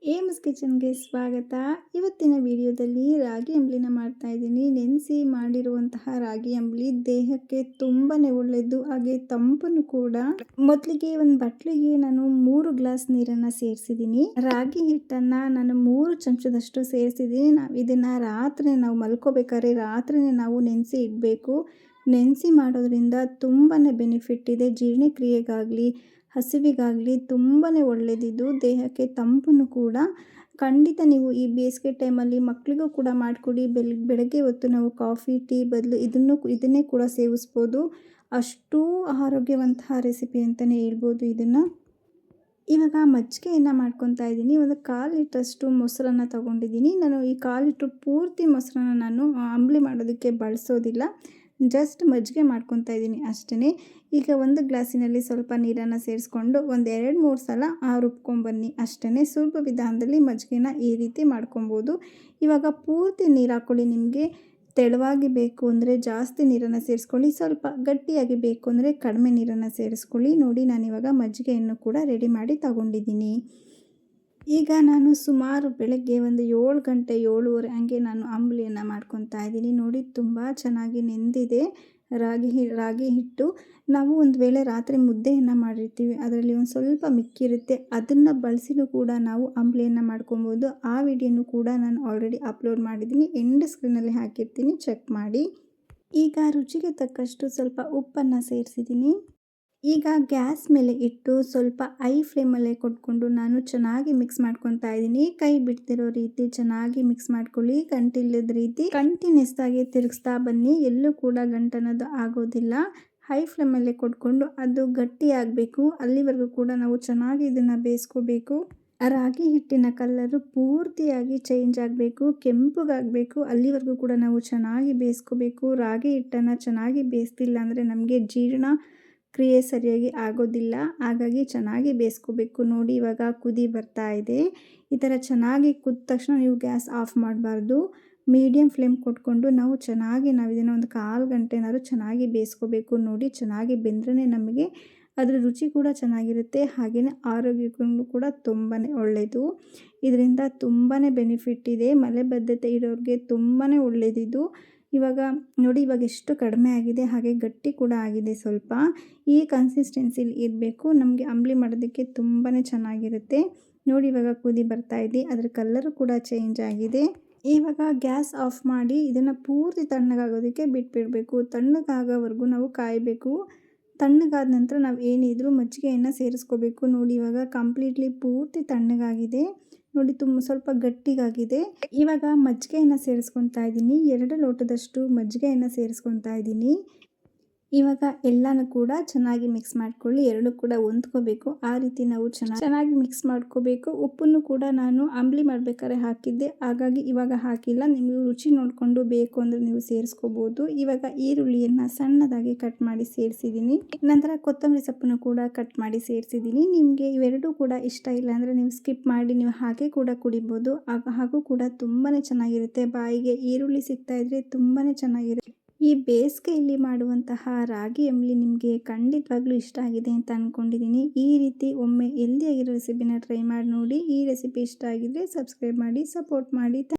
AIIMS ಕಿಚನ್ಗೆ ಸ್ವಾಗತ. ಇವತ್ತಿನ ವಿಡಿಯೋದಲ್ಲಿ ರಾಗಿ ಅಂಬಲಿನ ಮಾಡ್ತಾ ಇದ್ದೀನಿ. ನೆನೆಸಿ ಮಾಡಿರುವಂತಹ ರಾಗಿ ಅಂಬಲಿ ದೇಹಕ್ಕೆ ತುಂಬಾ ಒಳ್ಳೆಯದು, ಹಾಗೆ ತಂಪನ್ನು ಕೂಡ. ಮೊದಲಿಗೆ ಒಂದು ಬಟ್ಲಿಗೆ ನಾನು 3 ಗ್ಲಾಸ್ ನೀರನ್ನು ಸೇರಿಸಿದ್ದೀನಿ. ರಾಗಿ ಹಿಟ್ಟನ್ನು ನಾನು 3 ಚಮಚದಷ್ಟು ಸೇರಿಸಿದ್ದೀನಿ. ಇದನ್ನು ರಾತ್ರಿ ನಾವು ಮಲ್ಕೋಬೇಕಾದ್ರೆ ರಾತ್ರಿನೇ ನಾವು ನೆನೆಸಿ ಇಡಬೇಕು. ನೆನೆಸಿ ಮಾಡೋದ್ರಿಂದ ತುಂಬಾ ಬೆನಿಫಿಟ್ ಇದೆ. ಜೀರ್ಣಕ್ರಿಯೆಗಾಗಲಿ ಹಸಿವಿಗಾಗಲಿ ತುಂಬಾ ಒಳ್ಳೆಯದಿದು. ದೇಹಕ್ಕೆ ತಂಪನ್ನು ಕೂಡ. ಖಂಡಿತ ನೀವು ಈ ಬೇಸಿಗೆ ಟೈಮಲ್ಲಿ ಮಕ್ಕಳಿಗೂ ಕೂಡ ಮಾಡಿಕೊಡಿ. ಬೆಳಗ್ಗೆ ಹೊತ್ತು ನಾವು ಕಾಫಿ ಟೀ ಬದಲು ಇದನ್ನೇ ಕೂಡ ಸೇವಿಸ್ಬೋದು. ಅಷ್ಟು ಆರೋಗ್ಯವಂತಹ ರೆಸಿಪಿ ಅಂತಲೇ ಹೇಳ್ಬೋದು ಇದನ್ನು. ಇವಾಗ ಮಜ್ಜಿಗೆಯನ್ನು ಮಾಡ್ಕೊತಾ ಇದ್ದೀನಿ. ಒಂದು 1/4 ಲೀಟ್ರಷ್ಟು ಮೊಸರನ್ನು ತೊಗೊಂಡಿದ್ದೀನಿ. ನಾನು ಈ 1/4 ಲೀಟ್ರ್ ಪೂರ್ತಿ ಮೊಸರನ್ನು ನಾನು ಅಂಬಲಿ ಮಾಡೋದಕ್ಕೆ ಬಳಸೋದಿಲ್ಲ. ಜಸ್ಟ್ ಮಜ್ಜಿಗೆ ಮಾಡ್ಕೊತಾ ಇದ್ದೀನಿ ಅಷ್ಟೇ. ಈಗ ಒಂದು ಗ್ಲಾಸಿನಲ್ಲಿ ಸ್ವಲ್ಪ ನೀರನ್ನು ಸೇರಿಸ್ಕೊಂಡು ಒಂದು 2-3 ಸಲ ರುಬ್ಕೊಂಬನ್ನಿ ಅಷ್ಟೇ. ಸುಲಭ ವಿಧಾನದಲ್ಲಿ ಮಜ್ಜಿಗೆನ ಈ ರೀತಿ ಮಾಡ್ಕೊಬೋದು. ಇವಾಗ ಪೂರ್ತಿ ನೀರು ಹಾಕ್ಕೊಳ್ಳಿ. ನಿಮಗೆ ತೆಳುವಾಗಿ ಬೇಕು ಅಂದರೆ ಜಾಸ್ತಿ ನೀರನ್ನು ಸೇರಿಸ್ಕೊಳ್ಳಿ. ಸ್ವಲ್ಪ ಗಟ್ಟಿಯಾಗಿ ಬೇಕು ಅಂದರೆ ಕಡಿಮೆ ನೀರನ್ನು ಸೇರಿಸ್ಕೊಳ್ಳಿ. ನೋಡಿ, ನಾನಿವಾಗ ಮಜ್ಜಿಗೆಯನ್ನು ಕೂಡ ರೆಡಿ ಮಾಡಿ ತಗೊಂಡಿದ್ದೀನಿ. ಈಗ ನಾನು ಸುಮಾರು ಬೆಳಗ್ಗೆ ಒಂದು 7 ಗಂಟೆ 7:30 ಹಂಗೆ ನಾನು ಅಂಬಲಿಯನ್ನು ಮಾಡ್ಕೊತಾ ಇದ್ದೀನಿ. ನೋಡಿ, ತುಂಬ ಚೆನ್ನಾಗಿ ನೆಂದಿದೆ ರಾಗಿ ಹಿಟ್ಟು. ನಾವು ಒಂದು ವೇಳೆ ರಾತ್ರಿ ಮುದ್ದೆಯನ್ನು ಮಾಡಿರ್ತೀವಿ, ಅದರಲ್ಲಿ ಒಂದು ಸ್ವಲ್ಪ ಮಿಕ್ಕಿರುತ್ತೆ, ಅದನ್ನು ಬಳಸಿನೂ ಕೂಡ ನಾವು ಅಂಬಲಿಯನ್ನು ಮಾಡ್ಕೊಬೋದು. ಆ ವಿಡಿಯೋನು ಕೂಡ ನಾನು ಆಲ್ರೆಡಿ ಅಪ್ಲೋಡ್ ಮಾಡಿದ್ದೀನಿ. ಎಂಡ್ ಸ್ಕ್ರೀನಲ್ಲಿ ಹಾಕಿರ್ತೀನಿ, ಚೆಕ್ ಮಾಡಿ. ಈಗ ರುಚಿಗೆ ತಕ್ಕಷ್ಟು ಸ್ವಲ್ಪ ಉಪ್ಪನ್ನು ಸೇರಿಸಿದ್ದೀನಿ. ಈಗ ಗ್ಯಾಸ್ ಮೇಲೆ ಇಟ್ಟು ಸ್ವಲ್ಪ ಐ ಫ್ಲೇಮಲ್ಲೇ ಕೊಟ್ಕೊಂಡು ನಾನು ಚೆನ್ನಾಗಿ ಮಿಕ್ಸ್ ಮಾಡ್ಕೊತಾ ಇದ್ದೀನಿ. ಕೈ ಬಿಡ್ತಿರೋ ರೀತಿ ಚೆನ್ನಾಗಿ ಮಿಕ್ಸ್ ಮಾಡ್ಕೊಳ್ಳಿ. ಗಂಟಿಲ್ಲದ ರೀತಿ ಕಂಟಿನ್ಯೂಸ್ ಆಗಿ ತಿರುಗಿಸ್ತಾ ಬನ್ನಿ. ಎಲ್ಲೂ ಕೂಡ ಗಂಟನದು ಆಗೋದಿಲ್ಲ. ಹೈ ಫ್ಲೇಮಲ್ಲೇ ಕೊಟ್ಕೊಂಡು ಅದು ಗಟ್ಟಿಯಾಗಬೇಕು. ಅಲ್ಲಿವರೆಗೂ ಕೂಡ ನಾವು ಚೆನ್ನಾಗಿ ಇದನ್ನು ಬೇಯಿಸ್ಕೋಬೇಕು. ರಾಗಿ ಹಿಟ್ಟಿನ ಕಲರು ಪೂರ್ತಿಯಾಗಿ ಚೇಂಜ್ ಆಗಬೇಕು, ಕೆಂಪಗಾಗಬೇಕು. ಅಲ್ಲಿವರೆಗೂ ಕೂಡ ನಾವು ಚೆನ್ನಾಗಿ ಬೇಯಿಸ್ಕೋಬೇಕು. ರಾಗಿ ಹಿಟ್ಟನ್ನು ಚೆನ್ನಾಗಿ ಬೇಯಿಸ್ತಿಲ್ಲ ಅಂದರೆ ನಮಗೆ ಜೀರ್ಣ ಕ್ರಿಯೆ ಸರಿಯಾಗಿ ಆಗೋದಿಲ್ಲ. ಹಾಗಾಗಿ ಚೆನ್ನಾಗಿ ಬೇಯಿಸ್ಕೋಬೇಕು. ನೋಡಿ, ಇವಾಗ ಕುದಿ ಬರ್ತಾ ಇದೆ. ಈ ಥರ ಚೆನ್ನಾಗಿ ಕುದ್ದ ತಕ್ಷಣ ನೀವು ಗ್ಯಾಸ್ ಆಫ್ ಮಾಡಬಾರ್ದು. ಮೀಡಿಯಮ್ ಫ್ಲೇಮ್ ಕೊಟ್ಕೊಂಡು ನಾವು ಇದನ್ನು ಒಂದು 1/4 ಗಂಟೆನಾದ್ರು ಚೆನ್ನಾಗಿ ಬೇಯಿಸ್ಕೋಬೇಕು. ನೋಡಿ, ಚೆನ್ನಾಗಿ ಬೆಂದ್ರೇ ನಮಗೆ ಅದರ ರುಚಿ ಕೂಡ ಚೆನ್ನಾಗಿರುತ್ತೆ. ಹಾಗೆಯೇ ಆರೋಗ್ಯಕ್ಕೂ ಕೂಡ ತುಂಬಾ ಒಳ್ಳೆಯದು. ಇದರಿಂದ ತುಂಬಾ ಬೆನಿಫಿಟ್ ಇದೆ. ಮಲಬದ್ಧತೆ ಇರೋರಿಗೆ ತುಂಬಾ ಒಳ್ಳೆಯದಿದು. ಇವಾಗ ನೋಡಿ, ಇವಾಗ ಎಷ್ಟು ಕಡಿಮೆ ಆಗಿದೆ, ಹಾಗೆ ಗಟ್ಟಿ ಕೂಡ ಆಗಿದೆ. ಸ್ವಲ್ಪ ಈ ಕನ್ಸಿಸ್ಟೆನ್ಸಿಲಿ ಇರಬೇಕು. ನಮಗೆ ಅಂಬಲಿ ಮಾಡೋದಕ್ಕೆ ತುಂಬಾ ಚೆನ್ನಾಗಿರುತ್ತೆ. ನೋಡಿ, ಇವಾಗ ಕುದಿ ಬರ್ತಾ ಇದೆ. ಅದರ ಕಲರು ಕೂಡ ಚೇಂಜ್ ಆಗಿದೆ. ಇವಾಗ ಗ್ಯಾಸ್ ಆಫ್ ಮಾಡಿ ಇದನ್ನು ಪೂರ್ತಿ ತಣ್ಣಗಾಗೋದಕ್ಕೆ ಬಿಟ್ಬಿಡಬೇಕು. ತಣ್ಣಗಾಗೋವರೆಗೂ ನಾವು ಕಾಯಬೇಕು. ತಣ್ಣಗಾದ ನಂತರ ನಾವು ಏನಿದ್ರು ಮಜ್ಜಿಗೆಯನ್ನು ಸೇರಿಸ್ಕೋಬೇಕು. ನೋಡಿ, ಇವಾಗ ಕಂಪ್ಲೀಟ್ಲಿ ಪೂರ್ತಿ ತಣ್ಣಗಾಗಿದೆ. ನೋಡಿ, ಸ್ವಲ್ಪ ಗಟ್ಟಿಗಾಗಿದೆ. ಇವಾಗ ಮಜ್ಜಿಗೆಯನ್ನು ಸೇರಿಸ್ಕೊತಾ ಇದ್ದೀನಿ. 2 ಲೋಟದಷ್ಟು ಮಜ್ಜಿಗೆಯನ್ನು ಸೇರಿಸ್ಕೊತಾ ಇದ್ದೀನಿ. ಇವಾಗ ಎಲ್ಲನೂ ಕೂಡ ಚೆನ್ನಾಗಿ ಮಿಕ್ಸ್ ಮಾಡ್ಕೊಳ್ಳಿ. ಎರಡು ಕೂಡ ಹೊಂದ್ಕೋಬೇಕು. ಆ ರೀತಿ ನಾವು ಚೆನ್ನಾಗಿ ಮಿಕ್ಸ್ ಮಾಡ್ಕೋಬೇಕು. ಉಪ್ಪನ್ನು ಕೂಡ ನಾನು ಅಂಬಲಿ ಮಾಡಬೇಕಾದ್ರೆ ಹಾಕಿದ್ದೆ, ಹಾಗಾಗಿ ಇವಾಗ ಹಾಕಿಲ್ಲ. ನಿಮಗೆ ರುಚಿ ನೋಡಿಕೊಂಡು ಬೇಕು ಅಂದರೆ ನೀವು ಸೇರಿಸ್ಕೋಬೋದು. ಇವಾಗ ಈರುಳ್ಳಿಯನ್ನು ಸಣ್ಣದಾಗಿ ಕಟ್ ಮಾಡಿ ಸೇರಿಸಿದ್ದೀನಿ. ನಂತರ ಕೊತ್ತಂಬರಿ ಸೊಪ್ಪನ್ನು ಕೂಡ ಕಟ್ ಮಾಡಿ ಸೇರಿಸಿದ್ದೀನಿ. ನಿಮಗೆ ಇವೆರಡೂ ಕೂಡ ಇಷ್ಟ ಇಲ್ಲ ಅಂದರೆ ನೀವು ಸ್ಕಿಪ್ ಮಾಡಿ ನೀವು ಹಾಗೆ ಕೂಡ ಕುಡಿಬೋದು. ಹಾಗೂ ಕೂಡ ತುಂಬಾ ಚೆನ್ನಾಗಿರುತ್ತೆ. ಬಾಯಿಗೆ ಈರುಳ್ಳಿ ಸಿಗ್ತಾ ಇದ್ರೆ ತುಂಬಾ ಚೆನ್ನಾಗಿರುತ್ತೆ. ಈ ಬೇಸಿಗೆಯಲ್ಲಿ ಮಾಡುವಂತಹ ರಾಗಿ ಅಂಬಲಿ ನಿಮಗೆ ಖಂಡಿತವಾಗ್ಲೂ ಇಷ್ಟ ಆಗಿದೆ ಅಂತ ಅಂದ್ಕೊಂಡಿದ್ದೀನಿ. ಈ ರೀತಿ ಒಮ್ಮೆ ಹೆಲ್ದಿಯಾಗಿರೋ ರೆಸಿಪಿನ ಟ್ರೈ ಮಾಡಿ ನೋಡಿ. ಈ ರೆಸಿಪಿ ಇಷ್ಟ ಆಗಿದ್ರೆ ಸಬ್ಸ್ಕ್ರೈಬ್ ಮಾಡಿ, ಸಪೋರ್ಟ್ ಮಾಡಿ.